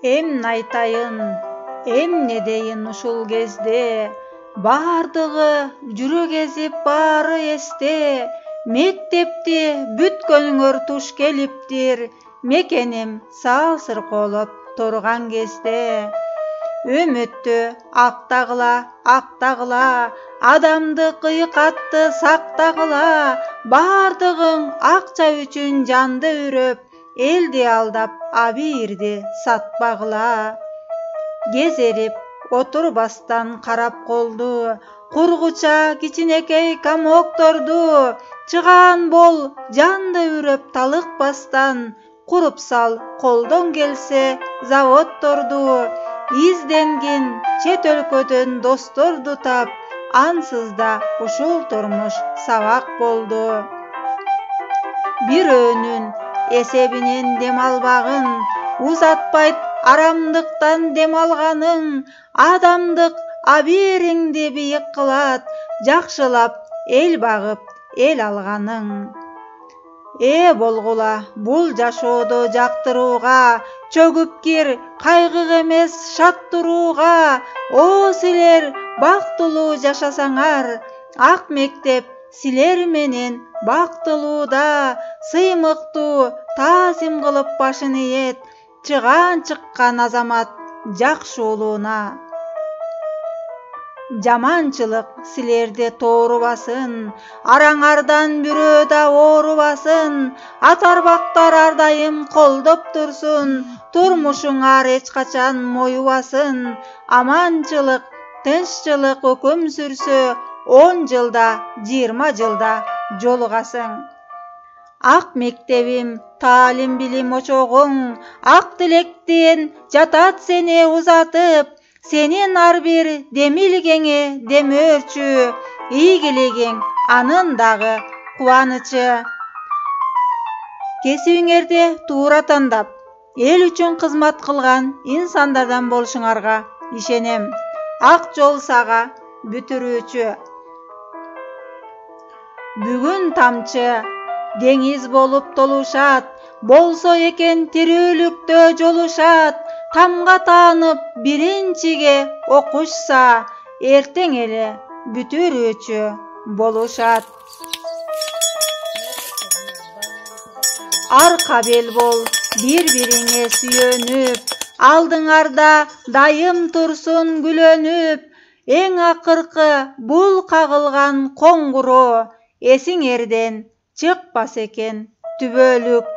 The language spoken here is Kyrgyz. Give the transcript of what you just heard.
Эмне айтайын, эмне дейин ушул кезде, бардыгы жүрөк ezip баары эсте, мектепти бүткөнүңөр туш келиптир, мекеним саасырколоп турган кезде. Үмүттү актагыла, адамды кыйкатты сактагыла, бардыгың акча үчүн жанды үрөп, элди алдап абийирди сатпагыла. Кезерип отурбастан карап колду, кургуча кичинекей комокторду, чыгаан бол жанды үрөп талыкпастан, куруп сал колдон келсе заводторду. Изденгин чет өлкөдөн досторду тап, ансыз да ушул турмуш сабак болду. Бирөөнүн эсебинен дем албагын, узатпайт арамдыктан дем алганың, адамдык абийириңди бийик кылат, жакшылап эл багып эл алганың. Болгула бул жашоодо жактырууга, чөгүп кир кайгыга эмес шаттырууга. О силер бактылуу жашасаңар, ак мектеп силер менен бактылууда. Сыймыктуу таазим кылып башын ийет, чыккан азамат жакшы улууна. Жаманчылык силерди тоорубасын, араңардан бирөө да оорубасын. Атарбактар ар дайым колдоп турсун, турмушуңар эч качан моюбасын. Аманчылык, тынччылык өкүм сүрсө, 10 жылда, 20 жылда жолугасың. Ак мектебим, таалим билим очогуң, ак тилектен жатат сени узатып. Сенин ар бир демилгеңе демөөрчү, ийгилигиң анын дагы кубанычы. Кесибиңерди туура тандап, эл үчүн кызмат кылган инсандардан болушуңарга ишенем. Ак жол сага бүтүрүүчү. Бүгүн тамчы деңиз болуп толушат, болсо экен тирүүлүктө жолушат. Тамга таанып биринчиге окушса, эртең эле бүтүрүүчү болушат. Арка бел бол бири-бириңе сүйөнүп, алдыңарда дайым турсун күлөнүп. Эң акыркы бул кагылган коңгуроо, эсиңерден чыкпас экен түбөлүк